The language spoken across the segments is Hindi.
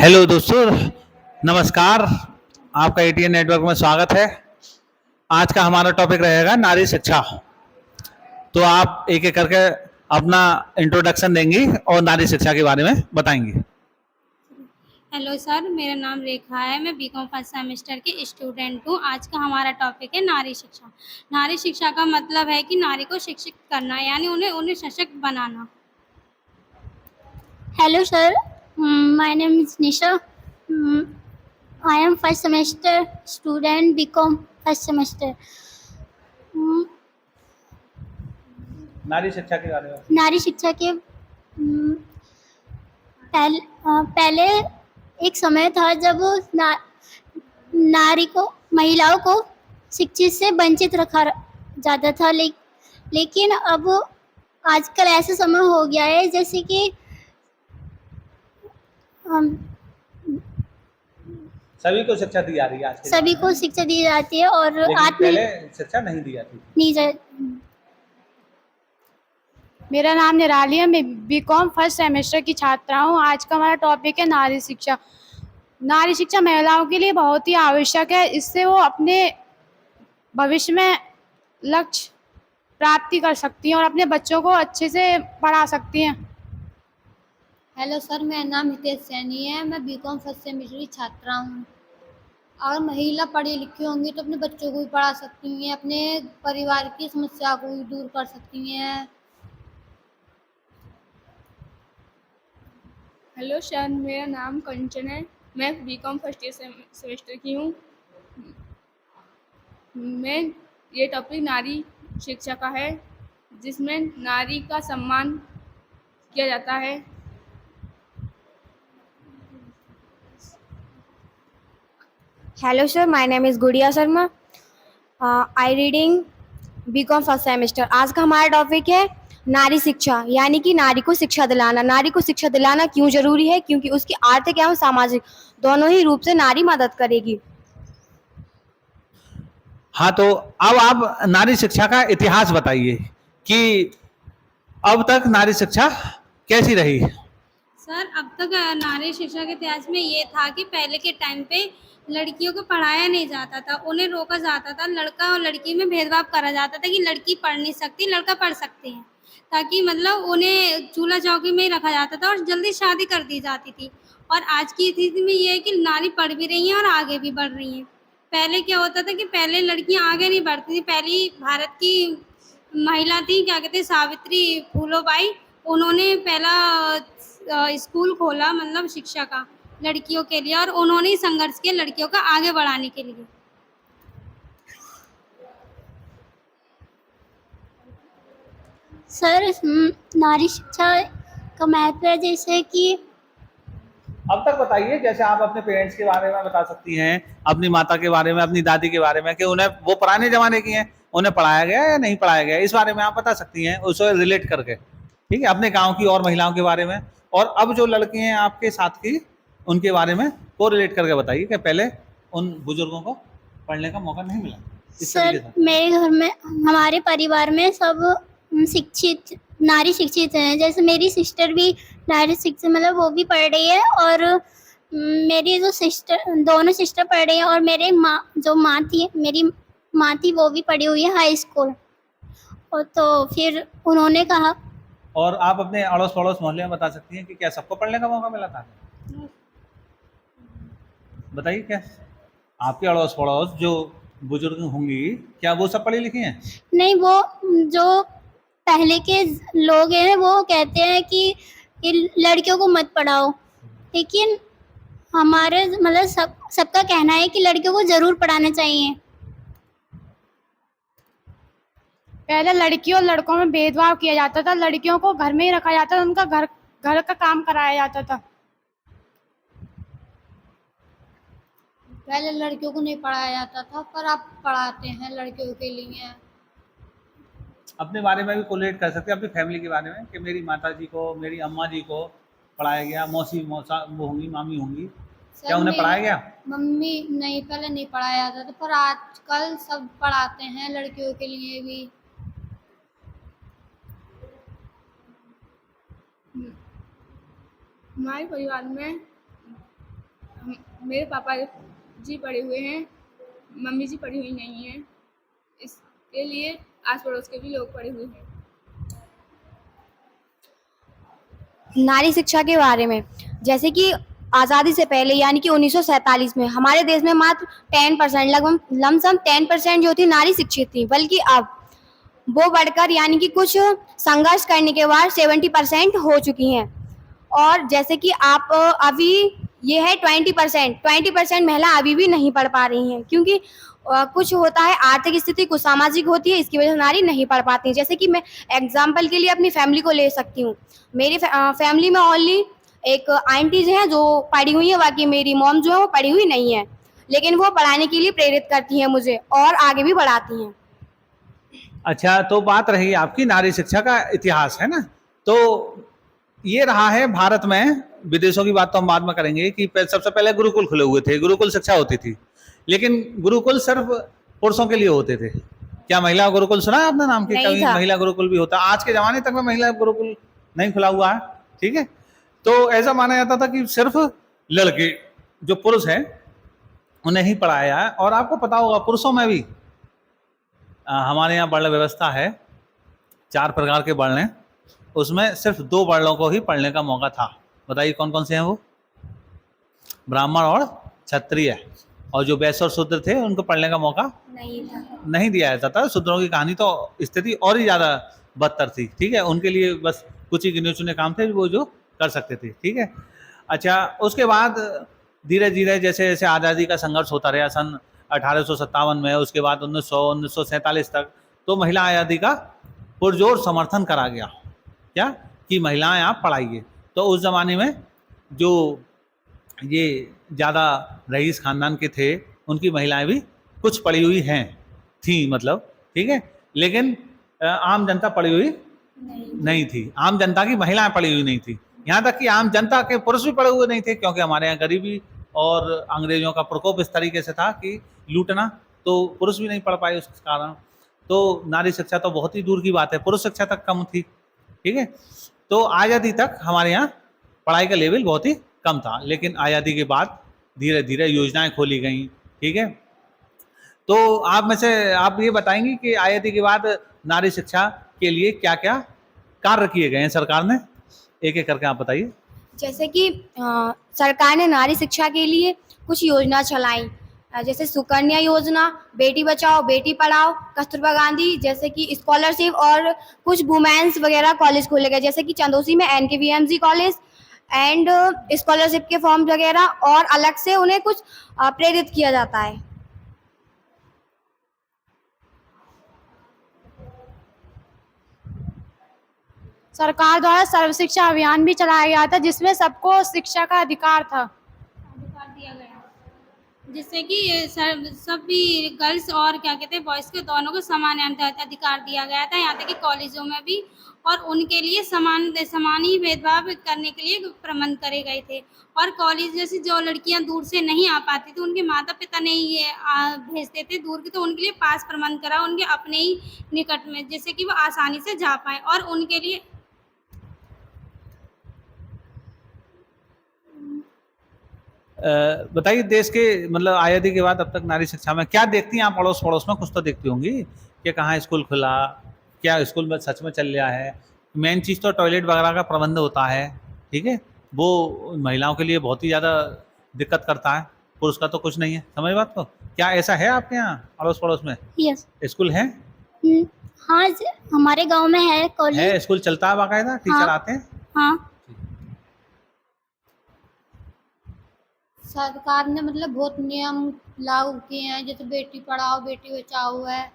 हेलो दोस्तों, नमस्कार। आपका एटीएन नेटवर्क में स्वागत है। आज का हमारा टॉपिक रहेगा नारी शिक्षा। तो आप एक एक करके अपना इंट्रोडक्शन देंगी और नारी शिक्षा के बारे में बताएंगी। हेलो सर, मेरा नाम रेखा है। मैं बीकॉम फर्स्ट सेमेस्टर की स्टूडेंट हूँ। आज का हमारा टॉपिक है नारी शिक्षा। नारी शिक्षा का मतलब है कि नारी को शिक्षित करना, यानी उन्हें सशक्त बनाना। Hello, sir. My name is Nisha. I am first semester student, BCom first semester. Mm, नारी शिक्षा के बारे में नारी शिक्षा के पहले एक समय था जब नारी को महिलाओं को शिक्षित से वंचित रखा जाता था, लेकिन अब आजकल ऐसा समय हो गया है जैसे कि सभी को शिक्षा दी जा रही है। आज के सभी ज़माने को में, शिक्षा दी जाती है और लेकिन पहले शिक्षा नहीं दी जाती। नहीं जा मेरा नाम निराली है। मैं बीकॉम फर्स्ट सेमेस्टर की छात्रा हूँ। आज का हमारा टॉपिक है नारी शिक्षा। नारी शिक्षा महिलाओं के लिए बहुत ही आवश्यक है। इससे वो अपने भविष्य में लक्ष्य प्राप्ति कर सकती हैं और अपने बच्चों को अच्छे से पढ़ा सकती हैं। हेलो सर, मेरा नाम हितेश सैनी है। मैं बीकॉम फर्स्ट सेमेस्टर की छात्रा हूँ। अगर महिला पढ़ी लिखी होंगी तो अपने बच्चों को भी पढ़ा सकती हैं, अपने परिवार की समस्या को भी दूर कर सकती हैं। हेलो सर, मेरा नाम कंचन है। मैं बीकॉम फर्स्ट ईयर सेमेस्टर की हूँ। मैं ये टॉपिक नारी शिक्षा का है, जिसमें नारी का सम्मान किया जाता है। Hello sir, my name is Gudiya Sharma. I reading BCom first semester. आज का हमारा टॉपिक है नारी शिक्षा, यानी कि नारी को शिक्षा दिलाना। नारी को शिक्षा दिलाना क्यों जरूरी है? क्योंकि उसकी आर्थिक एवं सामाजिक दोनों ही रूप से नारी मदद करेगी। हाँ, तो अब आप नारी शिक्षा का इतिहास बताइए कि अब तक नारी शिक्षा कैसी रही। सर, अब तक नारी शिक्षा के इतिहास में ये था कि पहले के टाइम पे लड़कियों को पढ़ाया नहीं जाता था, उन्हें रोका जाता था। लड़का और लड़की में भेदभाव करा जाता था कि लड़की पढ़ नहीं सकती, लड़का पढ़ सकते हैं, ताकि मतलब उन्हें चूल्हा चौकी में ही रखा जाता था और जल्दी शादी कर दी जाती थी। और आज की स्थिति में ये है कि नारी पढ़ भी रही हैं और आगे भी बढ़ रही हैं। पहले क्या होता था कि पहले लड़कियां आगे नहीं बढ़ती थी। पहली भारत की महिला थी, क्या कहते हैं, सावित्री फूलोबाई। उन्होंने पहला स्कूल खोला, मतलब शिक्षा का, लड़कियों के लिए, और उन्होंने ही संघर्ष किया लड़कियों का आगे बढ़ाने के लिए। सर, नारी शिक्षा का महत्व है जैसे कि अब तक बताइए, जैसे आप अपने पेरेंट्स के बारे में बता सकती हैं, अपनी माता के बारे में, अपनी दादी के बारे में, कि उन्हें वो पुराने जमाने की हैं, उन्हें पढ़ाया गया या नहीं पढ़ाया गया, इस बारे में आप बता सकती हैं, उससे रिलेट करके। ठीक है, अपने गांव की और महिलाओं के बारे में, और अब जो लड़की हैं आपके साथ की, उनके बारे में को रिलेट करके बताइए कि पहले उन बुजुर्गों को पढ़ने का मौका नहीं मिला। इस तरीके सर, से मेरे घर में, हमारे परिवार में सब शिक्षित, नारी शिक्षित हैं। जैसे मेरी सिस्टर भी नारी शिक्षित, मतलब वो भी पढ़ रही है, और मेरी जो सिस्टर, दोनों सिस्टर पढ़ रही हैं, और मेरे माँ थी, मेरी माँ थी, वो भी पढ़ी हुई है हाई स्कूल। और तो फिर उन्होंने कहा। और आप अपने अड़ोस पड़ोस मोहल्ले में बता सकती हैं कि क्या सबको पढ़ने का मौका मिला था? बताइए, क्या आपके अड़ोस पड़ोस जो बुजुर्ग होंगी, क्या वो सब पढ़ी लिखी हैं? नहीं, वो जो पहले के लोग हैं वो कहते हैं कि लड़कियों को मत पढ़ाओ, लेकिन हमारे मतलब सबका कहना है कि लड़कियों को जरूर पढ़ाना चाहिए। पहले लड़कियों और लड़कों में भेदभाव किया जाता था। लड़कियों को घर में ही रखा जाता था, उनका घर का काम कराया जाता था। पहले लड़कियों को नहीं पढ़ाया जाता था, पर अब पढ़ाते हैं लड़कियों के लिए। अपने बारे में भी कोलेट कर सकते हैं, अपनी फैमिली के बारे में, कि मेरी माता जी को, मेरी अम्मा जी को पढ़ाया गया, मौसी मौसा वो होंगी, मामी होंगी, क्या उन्हें पढ़ाया गया? मम्मी नहीं, पहले नहीं पढ़ाया जाता था, पर आजकल सब पढ़ाते हैं लड़कियों के लिए भी। हमारे परिवार में मेरे पापा जी पढ़े हुए हैं, मम्मी जी पढ़ी हुई नहीं हैं। इसके लिए आस पड़ोस के भी लोग पढ़े हुए हैं। नारी शिक्षा के बारे में, जैसे कि आज़ादी से पहले यानी कि 1947 में हमारे देश में मात्र 10% लगभग लमसम 10% जो थी नारी शिक्षित थी, बल्कि अब वो बढ़कर यानी कि कुछ संघर्ष करने के बाद 70% हो चुकी हैं। और जैसे कि आप अभी ये है 20% महिला अभी भी नहीं पढ़ पा रही हैं, क्योंकि कुछ होता है आर्थिक स्थिति, कुछ सामाजिक होती है, इसकी वजह से नारी नहीं पढ़ पाती हैं। जैसे कि मैं एग्जाम्पल के लिए अपनी फैमिली को ले सकती हूँ। मेरी फैमिली में ओनली एक आंटीज हैं जो पढ़ी हुई हैं, बाकी मेरी मॉम जो है वो पढ़ी हुई नहीं है, लेकिन वो पढ़ाने के लिए प्रेरित करती हैं मुझे और आगे भी बढ़ाती हैं। अच्छा, तो बात रही आपकी नारी शिक्षा का इतिहास, है ना। तो ये रहा है भारत में, विदेशों की बात तो हम बाद में करेंगे, कि सबसे पहले गुरुकुल खुले हुए थे, गुरुकुल शिक्षा होती थी, लेकिन गुरुकुल सिर्फ पुरुषों के लिए होते थे। क्या महिला गुरुकुल सुना है आपने नाम की? नहीं कभी था। महिला गुरुकुल भी होता, आज के जमाने तक में महिला गुरुकुल नहीं खुला हुआ है, ठीक है। तो ऐसा माना जाता था कि सिर्फ लड़के जो पुरुष हैं उन्हें ही पढ़ाया है। और आपको पता होगा पुरुषों में भी हमारे यहाँ वर्ण व्यवस्था है, 4 प्रकार के वर्ण हैं, उसमें सिर्फ 2 वर्णों को ही पढ़ने का मौका था। बताइए कौन कौन से हैं वो? ब्राह्मण और क्षत्रिय। और जो वैश्य और शूद्र थे उनको पढ़ने का मौका नहीं दिया जाता था। शूद्रों की कहानी तो स्थिति और ही ज़्यादा बदतर थी, ठीक है। उनके लिए बस कुछ ही गिने चुने काम थे वो जो कर सकते थे, ठीक है। अच्छा, उसके बाद धीरे धीरे जैसे जैसे आज़ादी का संघर्ष होता रहा सन 1857 में, उसके बाद 1947 तक, तो महिला आज़ादी का पुरजोर समर्थन करा गया, क्या कि महिलाएं आप पढ़ाइए। तो उस ज़माने में जो ये ज़्यादा रईस ख़ानदान के थे उनकी महिलाएं भी कुछ पढ़ी हुई हैं, थी मतलब, ठीक है, लेकिन आम जनता पढ़ी हुई नहीं थी। आम जनता की महिलाएं पढ़ी हुई नहीं थी, यहाँ तक कि आम जनता के पुरुष भी पढ़े हुए नहीं थे, क्योंकि हमारे यहाँ गरीबी और अंग्रेजों का प्रकोप इस तरीके से था कि लूटना, तो पुरुष भी नहीं पढ़ पाए उस कारण। तो नारी शिक्षा तो बहुत ही दूर की बात है, पुरुष शिक्षा तक कम थी, ठीक है। तो आज़ादी तक हमारे यहाँ पढ़ाई का लेवल बहुत ही कम था, लेकिन आज़ादी के बाद धीरे धीरे योजनाएं खोली गई, ठीक है। तो आप ये बताएंगे कि आज़ादी के बाद नारी शिक्षा के लिए क्या क्या कार्य किए गए हैं सरकार ने? एक एक करके आप बताइए। जैसे कि सरकार ने नारी शिक्षा के लिए कुछ योजना चलाई, जैसे सुकन्या योजना, बेटी बचाओ बेटी पढ़ाओ, कस्तूरबा गांधी जैसे कि स्कॉलरशिप, और कुछ वुमेन्स वगैरह कॉलेज खोले गए, जैसे कि चंदौसी में NKVMG कॉलेज एंड स्कॉलरशिप के फॉर्म वगैरह, और अलग से उन्हें कुछ प्रेरित किया जाता है। सरकार द्वारा सर्व शिक्षा अभियान भी चलाया गया था, जिसमें सबको शिक्षा का अधिकार था। अधिकार दिया गया, जिससे कि सब भी गर्ल्स और क्या कहते हैं बॉयज़ के दोनों को समान अधिकार दिया गया था, यहाँ तक कि कॉलेजों में भी, और उनके लिए समान ही भेदभाव करने के लिए प्रबंध करे गए थे। और कॉलेज जैसे जो लड़कियां दूर से नहीं आ पाती थी, उनके माता पिता नहीं ये भेजते थे दूर की, तो उनके लिए पास प्रबंध करा उनके अपने ही निकट में, जिससे कि वो आसानी से जा पाए। और उनके लिए बताइए देश के मतलब आज़ादी के बाद अब तक नारी शिक्षा में क्या देखती हैं आप? अड़ोस पड़ोस में कुछ तो देखती होंगी कि कहाँ स्कूल खुला, क्या स्कूल में सच में चल रहा है। मेन चीज़ तो टॉयलेट वगैरह का प्रबंध होता है, ठीक है, वो महिलाओं के लिए बहुत ही ज़्यादा दिक्कत करता है, पुरुष का तो कुछ नहीं है। समझ बात को? क्या ऐसा है आपके यहाँ अड़ोस पड़ोस में यस। स्कूल है? हाँ, हमारे गांव में है कॉलेज। है, स्कूल चलता है बाकायदा, टीचर हाँ। आते हैं? हाँ, सरकार ने मतलब बहुत नियम लागू किए हैं, जैसे बेटी पढ़ाओ बेटी बचाओ है,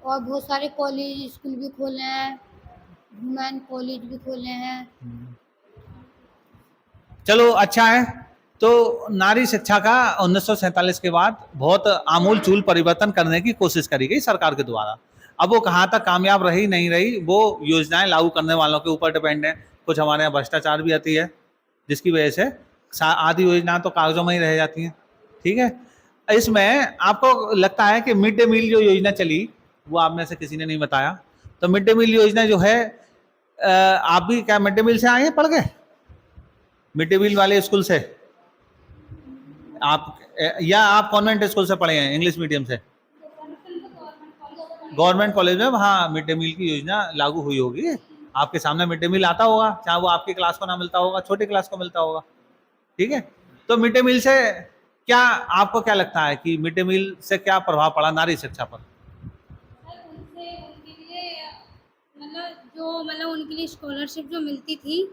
और बहुत सारे कॉलेज स्कूल भी खोले हैं, वुमेन कॉलेज भी खोले हैं। चलो अच्छा है। तो नारी शिक्षा का 1947 के बाद बहुत आमूल चूल परिवर्तन करने की कोशिश करी गई सरकार के द्वारा। अब वो कहाँ तक कामयाब रही नहीं रही, वो योजनाएं लागू करने वालों के ऊपर डिपेंड है। कुछ हमारे यहाँ भ्रष्टाचार भी आती है, जिसकी वजह से आधी योजना तो कागजों में ही रह जाती हैं, ठीक है। इसमें आपको लगता है कि मिड डे मील जो योजना चली, वो आप में से किसी ने नहीं बताया, तो मिड डे मील योजना जो है, आप भी क्या मिड डे मील से आए हैं, पढ़ गए मिड डे मील वाले स्कूल से? आप या आप कॉन्वेंट स्कूल से पढ़े हैं, इंग्लिश मीडियम से? गवर्नमेंट कॉलेज में हाँ मिड डे मील की योजना लागू हुई होगी, आपके सामने मिड डे मील आता होगा, चाहे वो आपकी क्लास को ना मिलता होगा, छोटी क्लास को मिलता होगा, ठीक है। तो मिड डे मील से क्या आपको क्या लगता है कि मिड डे मील से क्या प्रभाव पड़ा नारी शिक्षा पर? उनसे उनके लिए मतलब उनके लिए स्कॉलरशिप जो मिलती थी,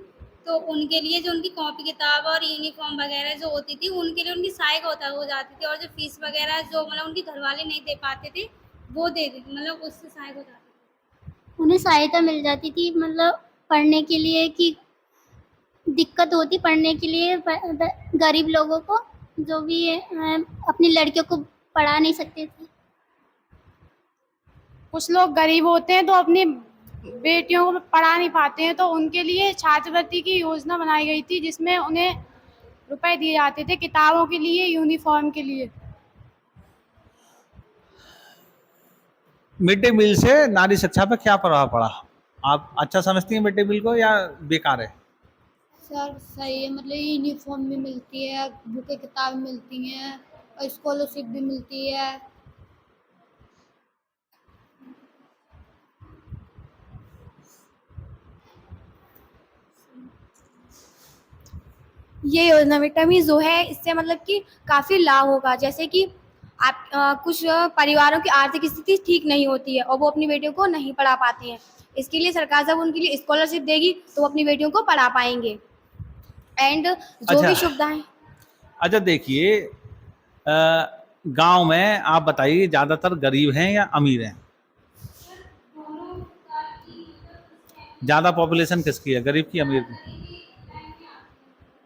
तो उनके लिए जो उनकी कॉपी किताब और यूनिफॉर्म वगैरह जो होती थी, उनके लिए उनकी सहायक हो जाती थी, और जो फीस वगैरह जो मतलब उनके घर वाले नहीं दे पाते थे, वो दे देते, मतलब उससे सहायक हो जाती थी। उन्हें सहायता मिल जाती थी, मतलब पढ़ने के लिए कि दिक्कत होती पढ़ने के लिए गरीब लोगों को, जो भी अपनी लड़कियों को पढ़ा नहीं सकते थे। कुछ लोग गरीब होते हैं तो अपनी बेटियों को पढ़ा नहीं पाते हैं, तो उनके लिए छात्रवृत्ति की योजना बनाई गई थी, जिसमें उन्हें रुपए दिए जाते थे किताबों के लिए, यूनिफॉर्म के लिए। मिड डे मील से नारी शिक्षा पर क्या प्रभाव पड़ा? आप अच्छा समझती हैं मिड डे मील को या बेकार है? सर सही है, मतलब यूनिफॉर्म भी मिलती है, बुकें किताबें मिलती हैं और स्कॉलरशिप भी मिलती है। ये योजना मिड डे मील जो है, इससे मतलब कि काफ़ी लाभ होगा। जैसे कि आप कुछ परिवारों की आर्थिक स्थिति ठीक नहीं होती है और वो अपनी बेटियों को नहीं पढ़ा पाते हैं, इसके लिए सरकार जब उनके लिए स्कॉलरशिप देगी तो वो अपनी बेटियों को पढ़ा पाएंगे। एंड जो अच्छा। भी सुविधाएं अच्छा देखिए, गांव में आप बताइए ज़्यादातर गरीब हैं या अमीर हैं? ज़्यादा पॉपुलेशन किसकी है, गरीब की अमीर की?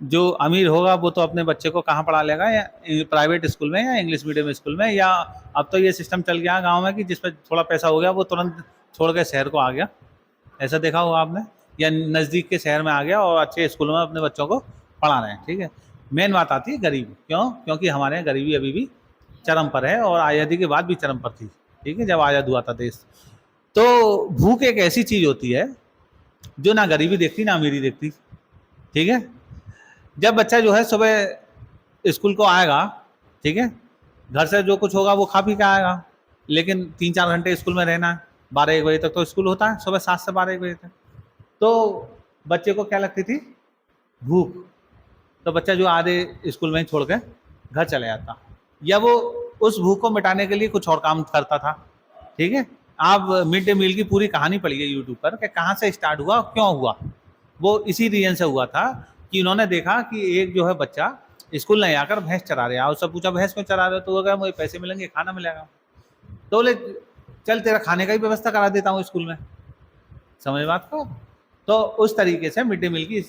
जो अमीर होगा वो तो अपने बच्चे को कहाँ पढ़ा लेगा, या प्राइवेट स्कूल में या इंग्लिश मीडियम स्कूल में, या अब तो ये सिस्टम चल गया गांव में कि जिसमें थोड़ा पैसा हो गया वो तुरंत छोड़ के शहर को आ गया, ऐसा देखा होगा आपने, या नज़दीक के शहर में आ गया और अच्छे स्कूलों में अपने बच्चों को पढ़ा रहे हैं, ठीक है। मेन बात आती है गरीबी, क्यों? क्योंकि हमारे यहाँ गरीबी अभी भी चरम पर है और आज़ादी के बाद भी चरम पर थी, ठीक है, जब आज़ाद हुआ था देश। तो भूख एक ऐसी चीज़ होती है जो ना गरीबी देखती ना अमीरी देखती, ठीक है। जब बच्चा जो है सुबह स्कूल को आएगा, ठीक है, घर से जो कुछ होगा वो खा पी के आएगा, लेकिन 3-4 घंटे स्कूल में रहना है, 12-1 बजे तक तो स्कूल होता है, सुबह 7 से 12-1 बजे तक। तो बच्चे को क्या लगती थी? भूख। तो बच्चा जो आधे स्कूल में ही छोड़ के घर चले जाता, या वो उस भूख को मिटाने के लिए कुछ और काम करता था, ठीक है। आप मिड डे मील की पूरी कहानी पढ़िए यूट्यूब पर कि कहाँ से स्टार्ट हुआ, क्यों हुआ। वो इसी रीजन से हुआ था कि उन्होंने देखा कि एक जो है बच्चा स्कूल नहीं आकर भैंस चरा रहा है, उससे पूछा भैंस क्यों चरा रहे हो, तो वो कहा मुझे पैसे मिलेंगे, खाना मिलेगा। तो बोले चल तेरा खाने का ही व्यवस्था करा देता हूँ स्कूल में, समझ बात को। तो उस तरीके से मिड डे मील की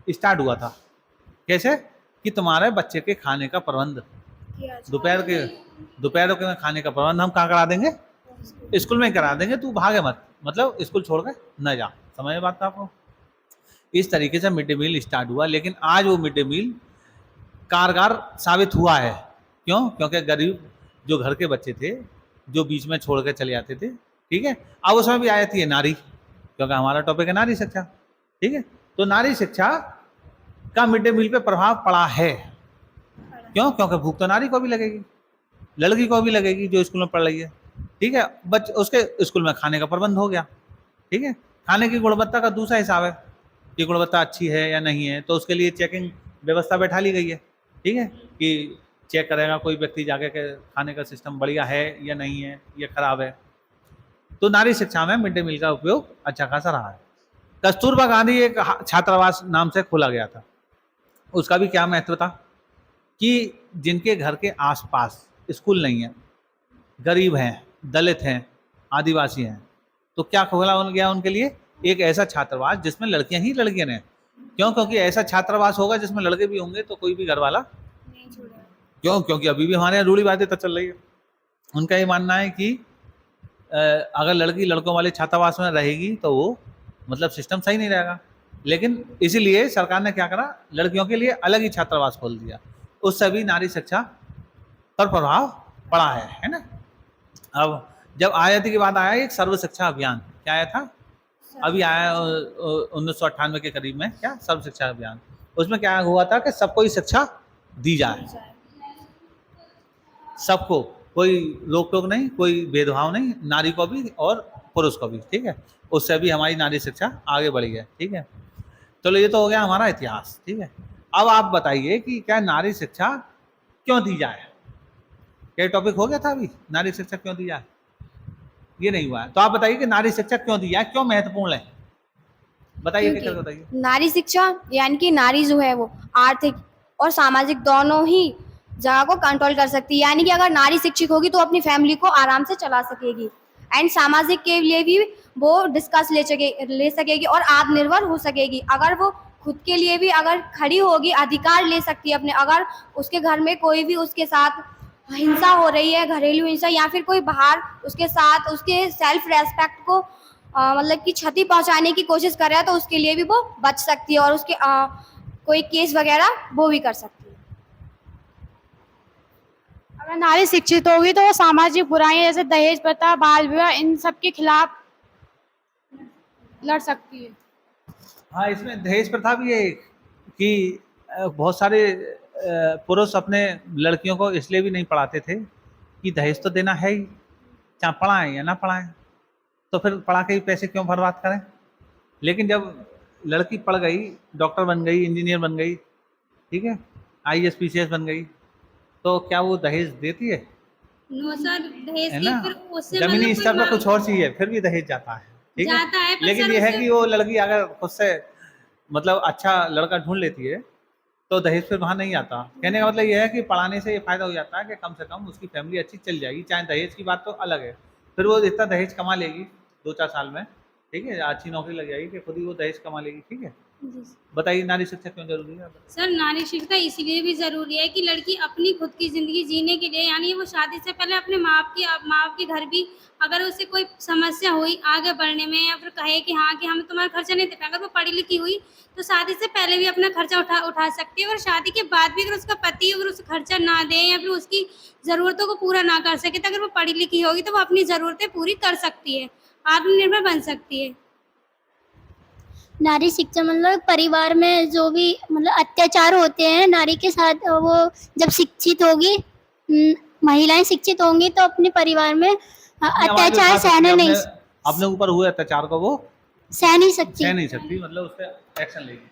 स्टार्ट हुआ था। कैसे? कि तुम्हारे बच्चे के खाने का प्रबंध, दोपहर के खाने का प्रबंध हम कहाँ करा देंगे? स्कूल में करा देंगे, तू भागे मत, मतलब स्कूल छोड़ के न जा, समझ बात आपको। इस तरीके से मिड डे मील स्टार्ट हुआ, लेकिन आज वो मिड डे मील कारगर साबित हुआ है। क्यों? क्योंकि गरीब जो घर के बच्चे थे जो बीच में छोड़ के चले जाते थे, ठीक है, अब उसमें भी आ जाती है नारी, क्योंकि हमारा टॉपिक है नारी शिक्षा, ठीक है। तो नारी शिक्षा का मिड डे मील पे प्रभाव पड़ा है। क्यों? क्योंकि भूख तो नारी को भी लगेगी, लड़की को भी लगेगी जो स्कूल में पढ़ रही है, ठीक है। उसके स्कूल में खाने का प्रबंध हो गया, ठीक है। खाने की गुणवत्ता का दूसरा हिसाब है कि गुणवत्ता अच्छी है या नहीं है, तो उसके लिए चेकिंग व्यवस्था बैठा ली गई है, ठीक है, कि चेक करेगा कोई व्यक्ति जाके के खाने का सिस्टम बढ़िया है या नहीं है, या खराब है। तो नारी शिक्षा में मिड डे मील का उपयोग अच्छा खासा रहा है। कस्तूरबा गांधी एक छात्रावास नाम से खोला गया था, उसका भी क्या महत्व था कि जिनके घर के आसपास स्कूल नहीं है, गरीब हैं, दलित हैं, आदिवासी हैं, तो क्या खोला गया उनके लिए? एक ऐसा छात्रावास जिसमें लड़कियां ही लड़कियां हैं। क्यों? क्योंकि ऐसा छात्रावास होगा जिसमें लड़के भी होंगे तो कोई भी घर वाला नहीं छोड़ेगा। क्यों? क्योंकि अभी भी हमारे यहाँ रूढ़िवादी तो चल रही है। उनका ये मानना है कि अगर लड़की लड़कों वाले छात्रावास में रहेगी तो वो मतलब सिस्टम सही नहीं रहेगा, लेकिन इसीलिए सरकार ने क्या करा, लड़कियों के लिए अलग ही छात्रावास खोल दिया। उससे भी नारी शिक्षा पर प्रभाव पड़ा है ना। अब जब आज़ादी के बाद आया एक सर्व शिक्षा अभियान, क्या आया था? अभी आया 1998 के करीब में, क्या सर्व शिक्षा अभियान। उसमें क्या हुआ था कि सबको ही शिक्षा दी जाए, सबको, कोई रोक टोक नहीं, कोई भेदभाव नहीं, नारी को भी और पुरुष को भी, ठीक है। उससे भी हमारी नारी शिक्षा आगे बढ़ी है, ठीक है। चलो ये तो हो गया हमारा इतिहास, ठीक है। अब आप बताइए कि क्या नारी शिक्षा क्यों दी जाए? क्या टॉपिक हो गया था अभी, नारी शिक्षा क्यों दी जाए? ये नहीं हुआ है, तो आप बताइए कि नारी शिक्षा क्यों दी जाए, क्यों महत्वपूर्ण है, बताइए, क्या बताइए। नारी शिक्षा यानी कि नारी जो है वो आर्थिक और सामाजिक दोनों ही जगह को कंट्रोल कर सकती है। यानी कि अगर नारी शिक्षित होगी तो अपनी फैमिली को आराम से चला सकेगी एंड सामाजिक के लिए भी वो डिस्कस ले सकेगी और आत्मनिर्भर हो सकेगी। अगर वो खुद के लिए भी अगर खड़ी होगी, अधिकार ले सकती है अपने। अगर उसके घर में कोई भी उसके साथ हिंसा हो रही है, घरेलू हिंसा, या फिर कोई बाहर उसके साथ उसके सेल्फ रेस्पेक्ट को मतलब कि क्षति पहुंचाने की कोशिश कर रहा है, तो उसके लिए भी वो बच सकती है और उसके कोई केस वगैरह वो भी कर सकती है। अगर नारी शिक्षित होगी तो वो सामाजिक बुराइयां जैसे दहेज प्रथा, बाल विवाह, इन सब के खिलाफ लड़ सकती है। हाँ, इसमें दहेज प्रथा भी है कि बहुत सारे पुरुष अपने लड़कियों को इसलिए भी नहीं पढ़ाते थे कि दहेज तो देना है ही, चाहे पढ़ाएं या ना पढ़ाएं, तो फिर पढ़ा के ही पैसे क्यों बर्बाद करें। लेकिन जब लड़की पढ़ गई, डॉक्टर बन गई, इंजीनियर बन गई, ठीक है, IAS PCS बन गई, तो क्या वो दहेज देती है? नो सर, दहेज है की ना, फिर उससे जमीनी मतलब स्तर कोई पर कुछ और चीज है, फिर भी दहेज जाता है, ठीक जाता है, पर लेकिन सर ये है उसे- कि वो लड़की अगर खुद से मतलब अच्छा लड़का ढूंढ लेती है तो दहेज फिर वहाँ नहीं आता। कहने का मतलब ये है कि पढ़ाने से ये फायदा हो जाता है कि कम से कम उसकी फैमिली अच्छी चल जाएगी, चाहे दहेज की बात तो अलग है, फिर वो इतना दहेज कमा लेगी 2-4 साल में, ठीक है, अच्छी नौकरी लग जाएगी कि खुद ही वो दहेज कमा लेगी, ठीक है। जी। बताइए नारी शिक्षा क्यों जरूरी है? सर, नारी शिक्षा इसलिए भी ज़रूरी है कि लड़की अपनी खुद की ज़िंदगी जीने के लिए, यानी वो शादी से पहले अपने माँ बाप के घर भी अगर उसे कोई समस्या हुई आगे बढ़ने में, या फिर कहे कि हाँ कि हम तुम्हारा खर्चा नहीं दे पाएंगे, अगर वो पढ़ी लिखी हुई तो शादी से पहले भी अपना खर्चा उठा सकती है, और शादी के बाद भी अगर उसका पति अगर उसे खर्चा ना दे या फिर उसकी ज़रूरतों को पूरा ना कर सके, तो अगर वो पढ़ी लिखी होगी तो वो अपनी ज़रूरतें पूरी कर सकती है, आत्मनिर्भर बन सकती है। नारी शिक्षा मतलब परिवार में जो भी मतलब अत्याचार होते हैं नारी के साथ, वो जब शिक्षित होगी, महिलाएं शिक्षित होंगी तो अपने परिवार में अपनी आवाज अत्याचार उठा सकती सहने है, नहीं अपने ऊपर हुए अत्याचार को वो सह नहीं सकती। सह नहीं सकती, मतलब उस पर एक्शन लेगी।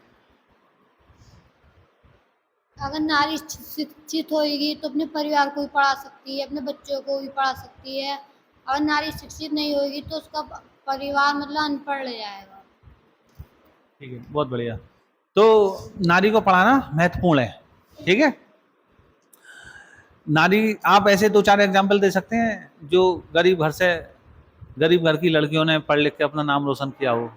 अगर नारी शिक्षित होएगी तो अपने परिवार को भी पढ़ा सकती है, अपने बच्चों को भी पढ़ा सकती है। अगर नारी शिक्षित नहीं होगी तो उसका परिवार मतलब अनपढ़ रह जाएगा। ठीक है, बहुत बढ़िया। तो नारी को पढ़ाना महत्वपूर्ण है, ठीक है। नारी, आप ऐसे 2-4 एग्जाम्पल दे सकते हैं जो गरीब घर की लड़कियों ने पढ़ लिख के अपना नाम रोशन किया हो?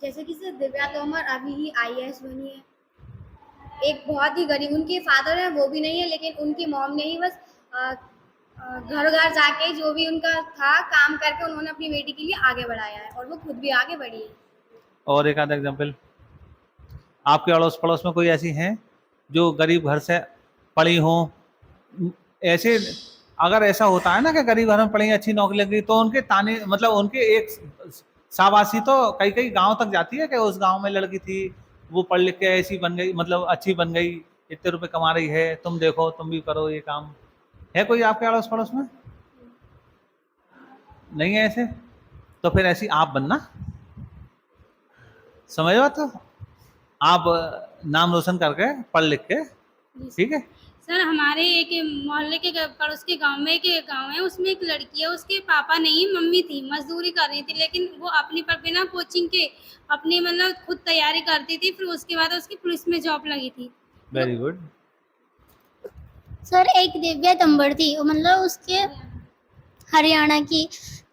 जैसे कि सर दिव्या तोमर अभी ही IAS बनी है। एक बहुत ही गरीब, उनके फादर है वो भी नहीं है, लेकिन उनकी मॉम ने ही बस घर घर जाके जो भी उनका था काम करके उन्होंने अपनी बेटी के लिए आगे बढ़ाया है और वो खुद भी आगे बढ़ी है। और एक आधा एग्जाम्पल आपके अड़ोस पड़ोस में कोई ऐसी हैं जो गरीब घर से पढ़ी हो? ऐसे अगर ऐसा होता है ना कि गरीब घर में पढ़ी, अच्छी नौकरी लग गई, तो उनके ताने मतलब उनके एक शाबाशी तो कई कई गांव तक जाती है कि उस गांव में लड़की थी, वो पढ़ लिख के ऐसी बन गई, मतलब अच्छी बन गई, इतने रुपए कमा रही है, तुम देखो तुम भी करो ये काम। है कोई आपके अड़ोस पड़ोस में? नहीं है ऐसे? तो फिर ऐसी आप बनना, समझ लो, तो आप नाम रोशन करके पढ़ लिख के, ठीक है। सर, हमारे एक मोहल्ले के पड़ोस के गांव में एक गांव है, उसमें एक लड़की है, उसके पापा नहीं मम्मी थी, मजदूरी कर रही थी, लेकिन वो अपनी पर बिना कोचिंग के अपनी मतलब खुद तैयारी करती थी, फिर उसके बाद उसकी पुलिस में जॉब लगी थी। Very good. सर एक दिव्या तंबर थी, वो मतलब उसके हरियाणा की,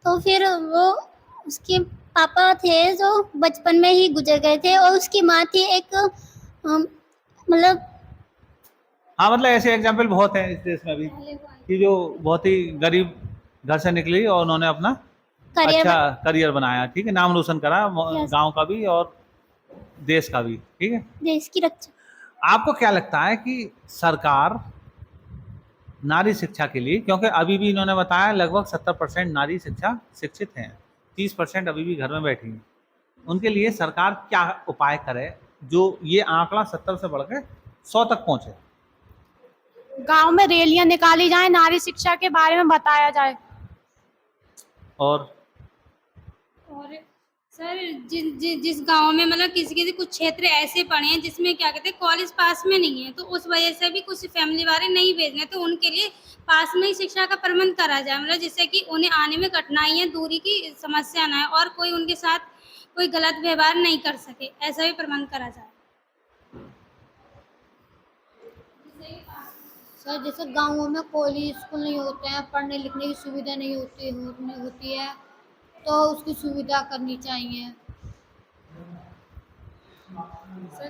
तो फिर वो उसके पापा थे जो बचपन में ही गुजर गए थे, और उसकी माँ थी एक मतलब हाँ, मतलब ऐसे एग्जाम्पल बहुत हैं इस देश में भी कि जो बहुत ही गरीब घर से निकली और उन्होंने अपना करियर अच्छा करियर बनाया, ठीक है, नाम रोशन करा, Yes. गांव का भी और देश का भी, ठीक है। देश की रक्षा। आपको क्या लगता है कि सरकार नारी शिक्षा के लिए, क्योंकि अभी भी इन्होंने बताया लगभग 70% नारी शिक्षित हैं, 30% अभी भी घर में बैठी हैं, उनके लिए सरकार क्या उपाय करे जो ये आंकड़ा 70 से बढ़ के 100 तक पहुंचे? गांव में रैलियां निकाली जाए, नारी शिक्षा के बारे में बताया जाए। और सर जिस गांव में मतलब किसी कुछ क्षेत्र ऐसे पड़े हैं जिसमें क्या कहते हैं कॉलेज पास में नहीं है, तो उस वजह से भी कुछ फैमिली वाले नहीं भेजने, तो उनके लिए पास में ही शिक्षा का प्रबंध करा जाए, मतलब जिससे कि उन्हें आने में कठिनाइयाँ, दूरी की समस्या ना है और कोई उनके साथ कोई गलत व्यवहार नहीं कर सके, ऐसा भी प्रबंध करा जाए। सर जैसे गाँवों में कॉलेज स्कूल नहीं होते हैं, पढ़ने लिखने की सुविधा नहीं होती है, तो उसकी सुविधा करनी चाहिए। सर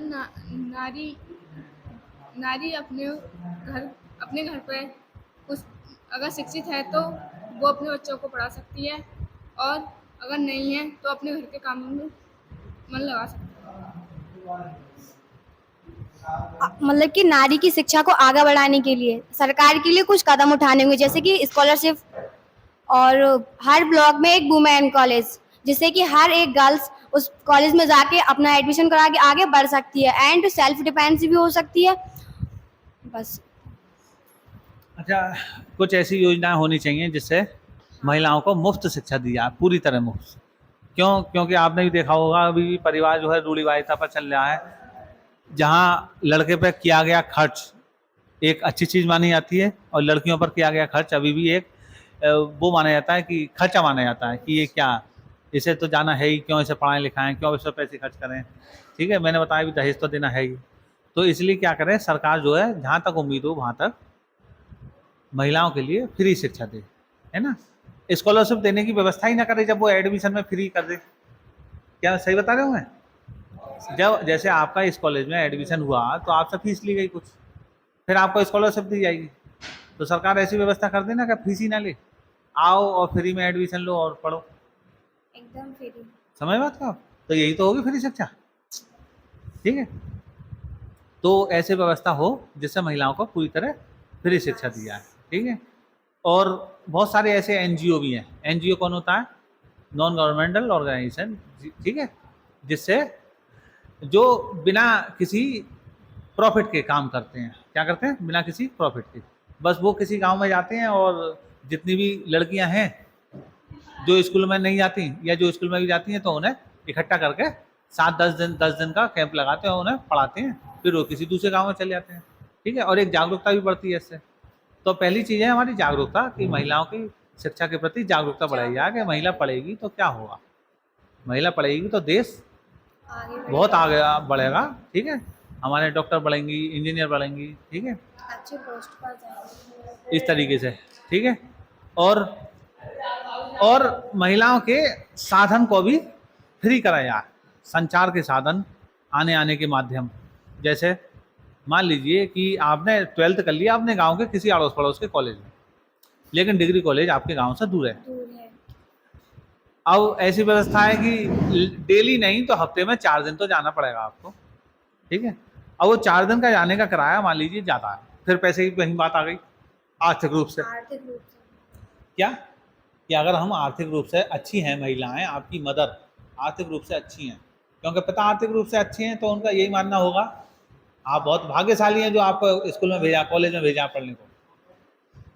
नारी अपने घर पर कुछ अगर शिक्षित है तो वो अपने बच्चों को पढ़ा सकती है, और अगर नहीं है तो अपने घर के कामों में मन लगा सकती है। मतलब कि नारी की शिक्षा को आगे बढ़ाने के लिए सरकार के लिए कुछ कदम उठाने होंगे, जैसे कि स्कॉलरशिप और हर ब्लॉक में एक वुमेन कॉलेज, जिससे कि हर एक गर्ल्स उस कॉलेज में जाके अपना एडमिशन करा के आगे बढ़ सकती है एंड सेल्फ डिपेंडेंस भी हो सकती है। बस। अच्छा, कुछ ऐसी योजनाएं होनी चाहिए जिससे महिलाओं को मुफ्त शिक्षा दी जाए, पूरी तरह मुफ्त। क्योंकि आपने भी देखा होगा अभी भी परिवार जो है रूढ़िवादिता पर चल रहा है, जहाँ लड़के पर किया गया खर्च एक अच्छी चीज़ मानी जाती है और लड़कियों पर किया गया खर्च अभी भी एक वो माना जाता है कि खर्चा माना जाता है कि ये क्या, इसे तो जाना है ही, क्यों इसे पढ़ाएं लिखाएं, क्यों इस पर पैसे खर्च करें। ठीक है, मैंने बताया भी दहेज तो देना है ही, तो इसलिए क्या करें, सरकार जो है जहाँ तक उम्मीद हो वहाँ तक महिलाओं के लिए फ्री शिक्षा दे, है ना। स्कॉलरशिप देने की व्यवस्था ही ना करे जब वो एडमिशन में फ्री कर दे। क्या सही बता रहे हो मैं? जब जैसे आपका इस कॉलेज में एडमिशन हुआ तो आपसे फीस ली गई कुछ, फिर आपको स्कॉलरशिप दी जाएगी, तो सरकार ऐसी व्यवस्था कर देना कि फीस ही ना ले, आओ और फ्री में एडमिशन लो और पढ़ो, एकदम फ्री। समझ बात का? तो यही तो होगी फ्री शिक्षा। ठीक है, तो ऐसे व्यवस्था हो जिससे महिलाओं को पूरी तरह फ्री शिक्षा दी जाए। ठीक है, और बहुत सारे ऐसे एनजीओ भी हैं। एनजीओ कौन होता है? Non governmental organization. ठीक है, जिससे जो बिना किसी प्रॉफिट के काम करते हैं। क्या करते हैं? बिना किसी प्रॉफिट के, बस वो किसी गांव में जाते हैं और जितनी भी लड़कियां हैं जो स्कूल में नहीं जाती या जो स्कूल में भी जाती हैं तो उन्हें इकट्ठा करके 10 दिन का कैंप लगाते हैं, उन्हें पढ़ाते हैं, फिर वो किसी दूसरे गांव में चले जाते हैं। ठीक है, और एक जागरूकता भी बढ़ती है इससे। तो पहली चीज़ है हमारी जागरूकता, कि महिलाओं की शिक्षा के प्रति जागरूकता बढ़ाई जाए कि महिला पढ़ेगी तो क्या होगा, महिला पढ़ेगी तो देश बहुत आगे बढ़ेगा। ठीक है, हमारे डॉक्टर बढ़ेंगी, इंजीनियर बढ़ेंगी। ठीक है, अच्छे पोस्ट पर जाएंगे इस तरीके से। ठीक है, और महिलाओं के साधन को भी फ्री कराया जाए, संचार के साधन, आने के माध्यम। जैसे मान लीजिए कि आपने 12th कर लिया अपने गांव के किसी अड़ोस पड़ोस के कॉलेज में, लेकिन डिग्री कॉलेज आपके गांव से दूर है। अब ऐसी व्यवस्था है कि डेली नहीं तो हफ्ते में 4 दिन तो जाना पड़ेगा आपको। ठीक है, अब वो 4 दिन का जाने का किराया मान लीजिए ज़्यादा है, फिर पैसे की कहीं बात आ गई आर्थिक रूप से। क्या कि अगर हम आर्थिक रूप से अच्छी हैं, महिलाएं आपकी मदर आर्थिक रूप से अच्छी हैं, क्योंकि पिता आर्थिक रूप से अच्छे हैं तो उनका यही मानना होगा आप बहुत भाग्यशाली हैं जो आपको स्कूल में भेजा, कॉलेज में भेजा पढ़ने को।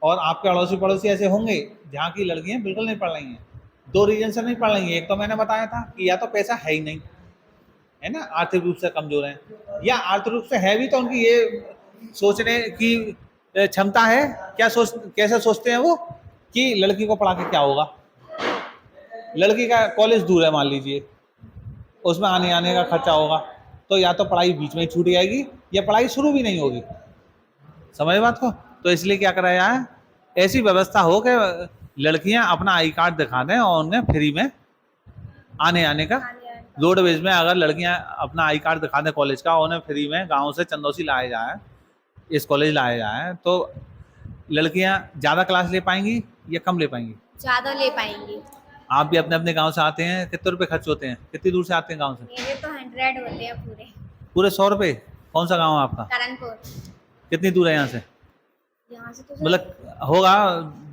और आपके अड़ोसी पड़ोसी ऐसे होंगे जहाँ की लड़कियाँ बिल्कुल नहीं पढ़ रही हैं। 2 रीजन से नहीं पढ़ रही हैं, एक तो मैंने बताया था कि या तो पैसा है ही नहीं, है ना, आर्थिक रूप से कमज़ोर हैं, या आर्थिक रूप से है भी तो उनकी ये सोचने की क्षमता है, कैसे सोचते हैं वो कि लड़की को पढ़ा के क्या होगा। लड़की का कॉलेज दूर है मान लीजिए, उसमें आने का खर्चा होगा, तो या तो पढ़ाई बीच में ही छूट जाएगी या पढ़ाई शुरू भी नहीं होगी। समझ बात को? तो इसलिए क्या कराया है, ऐसी व्यवस्था हो कि लड़कियां अपना आई कार्ड दिखा दें और उन्हें फ्री में आने का रोडवेज में अगर लड़कियां अपना आई कार्ड दिखा दें कॉलेज का, उन्हें फ्री में गांव से चंदौसी लाया जाए, इस कॉलेज लाया जाए, तो लड़कियां ज़्यादा क्लास ले पाएंगी या कम ले पाएंगी? ज़्यादा ले पाएंगी। आप भी अपने गांव से आते हैं, कितने रुपए खर्च होते हैं, कितनी दूर से आते हैं गांव से? मेरे तो 100 होते हैं पूरे 100 रुपये। कौन सा गांव है आपका? करनपुर। कितनी दूर है यहाँ से? यहाँ से तो मतलब होगा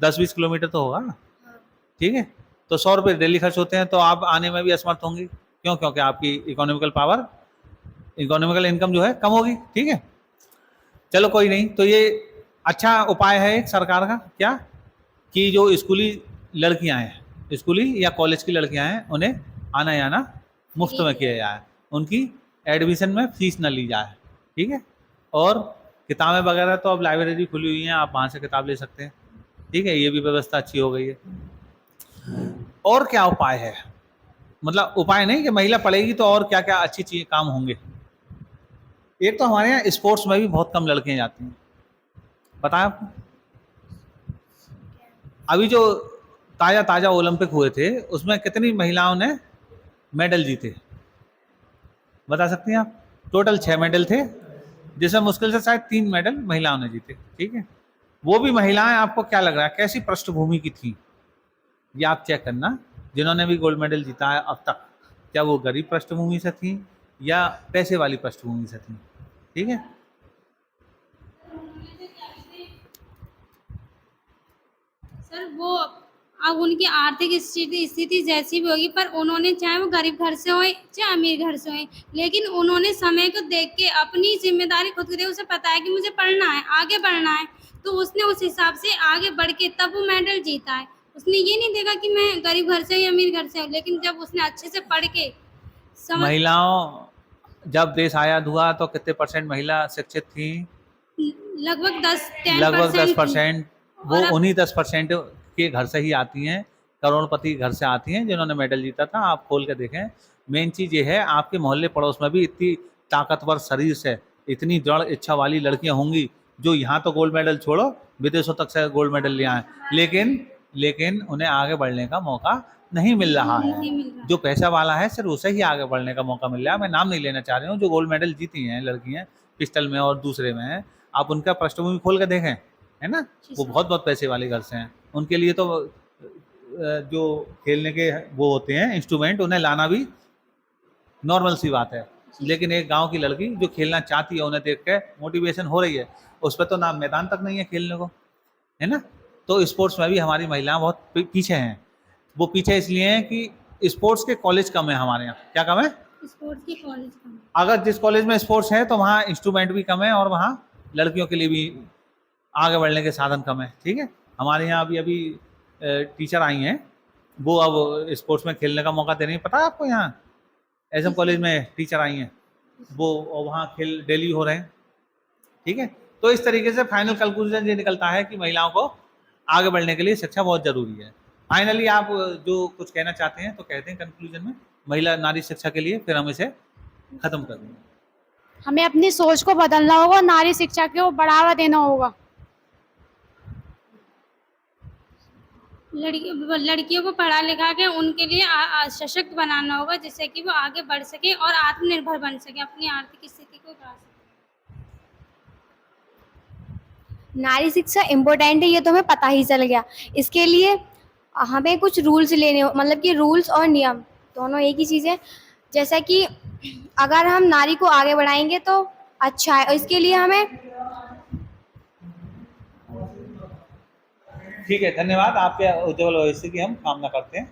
10-20 किलोमीटर तो होगा। ठीक है, तो 100 रुपये डेली खर्च होते हैं, तो आप आने में भी असमर्थ होंगी। क्यों? क्योंकि आपकी इकोनॉमिकल इनकम जो है कम होगी। ठीक है, चलो कोई नहीं, तो ये अच्छा उपाय है एक सरकार का, क्या कि जो स्कूली लड़कियां हैं, स्कूली या कॉलेज की लड़कियां हैं, उन्हें आना जाना मुफ्त में किया जाए, उनकी एडमिशन में फीस न ली जाए, ठीक है। और किताबें वगैरह तो अब लाइब्रेरी खुली हुई हैं, आप वहाँ से किताब ले सकते हैं, ठीक है, ये भी व्यवस्था अच्छी हो गई है। और क्या उपाय है, मतलब उपाय नहीं कि महिला पढ़ेगी तो और क्या क्या अच्छी चीज काम होंगे। एक तो हमारे यहाँ स्पोर्ट्स में भी बहुत कम लड़कियां जाती हैं, पता है आपको? अभी जो ताज़ा ओलंपिक हुए थे उसमें कितनी महिलाओं ने मेडल जीते, बता सकती हैं आप? टोटल 6 मेडल थे, जिसमें मुश्किल से शायद 3 मेडल महिलाओं ने जीते, ठीक है। वो भी महिलाएं, आपको क्या लग रहा है कैसी पृष्ठभूमि की थी, ये आप चेक करना। जिन्होंने भी गोल्ड मेडल जीता है अब तक, क्या वो गरीब पृष्ठभूमि से थी या पैसे वाली पृष्ठभूमि से थी, ठीक है। सर वो अब उनकी आर्थिक स्थिति जैसी भी होगी, पर उन्होंने चाहे वो गरीब घर से होए चाहे अमीर घर से होए, लेकिन उन्होंने समय को देख के अपनी जिम्मेदारी खुद को दे, उसे पता है कि मुझे पढ़ना है, आगे बढ़ना है, तो उसने उस हिसाब से आगे बढ़ के तब वो मेडल जीता है। उसने ये नहीं देखा कि मैं गरीब घर से हूँ या अमीर घर से हूँ, लेकिन जब उसने अच्छे से पढ़ के महिलाओं, जब देश आज़ाद हुआ तो कितने % महिला शिक्षित थी? लगभग 10%। वो और अब- उन्हीं 10% के घर से ही आती हैं, करोड़पति घर से आती हैं जिन्होंने मेडल जीता था। आप खोल के देखें, मेन चीज़ ये है, आपके मोहल्ले पड़ोस में भी इतनी ताकतवर शरीर से, इतनी दृढ़ इच्छा वाली लड़कियां होंगी जो यहाँ तो गोल्ड मेडल छोड़ो विदेशों तक से गोल्ड मेडल ले आए, लेकिन उन्हें आगे बढ़ने का मौका नहीं मिल रहा है। नहीं मिल रहा। जो पैसा वाला है सिर्फ उसे ही आगे बढ़ने का मौका मिल रहा है। मैं नाम नहीं लेना चाह रही हूँ, जो गोल्ड मेडल जीती हैं लड़कियाँ पिस्टल में और दूसरे में हैं, आप उनका पृष्ठभूमि खोल के देखें, है ना, वो बहुत पैसे वाले घर से हैं। उनके लिए तो जो खेलने के वो होते हैं इंस्ट्रूमेंट, उन्हें लाना भी नॉर्मल सी बात है। लेकिन एक गांव की लड़की जो खेलना चाहती है, उन्हें देख के मोटिवेशन हो रही है, उस पर तो ना मैदान तक नहीं है खेलने को, है ना। तो स्पोर्ट्स में भी हमारी महिलाएं बहुत पीछे हैं। वो पीछे इसलिए हैं कि स्पोर्ट्स के कॉलेज कम है हमारे यहाँ। क्या कम है? स्पोर्ट्स की कॉलेज का। अगर जिस कॉलेज में स्पोर्ट्स है तो वहाँ इंस्ट्रूमेंट भी कम है और वहाँ लड़कियों के लिए भी आगे बढ़ने के साधन कम है, ठीक है। हमारे यहाँ अभी टीचर आई हैं, वो अब स्पोर्ट्स में खेलने का मौका दे रही हैं। पता है आपको, यहाँ एसएम कॉलेज में टीचर आई हैं, वो वहाँ खेल डेली हो रहे हैं, ठीक है। तो इस तरीके से फाइनल कंक्लूजन ये निकलता है कि महिलाओं को आगे बढ़ने के लिए शिक्षा बहुत ज़रूरी है। फाइनली आप जो कुछ कहना चाहते हैं तो कहते हैं कंक्लूजन में महिला नारी शिक्षा के लिए, फिर हम इसे ख़त्म कर देंगे। हमें अपनी सोच को बदलना होगा, नारी शिक्षा को बढ़ावा देना होगा। लड़कियों को पढ़ा लिखा के उनके लिए सशक्त बनाना होगा, जिससे कि वो आगे बढ़ सके और आत्मनिर्भर बन सके, अपनी आर्थिक स्थिति को बढ़ा सके। नारी शिक्षा इम्पोर्टेंट है, ये तो हमें पता ही चल गया। इसके लिए हमें कुछ रूल्स लेने हो, मतलब कि रूल्स और नियम दोनों एक ही चीज़ है। जैसा कि अगर हम नारी को आगे बढ़ाएंगे तो अच्छा है, और इसके लिए हमें ठीक है, धन्यवाद। आपके उज्ज्वल भविष्य की हम कामना करते हैं।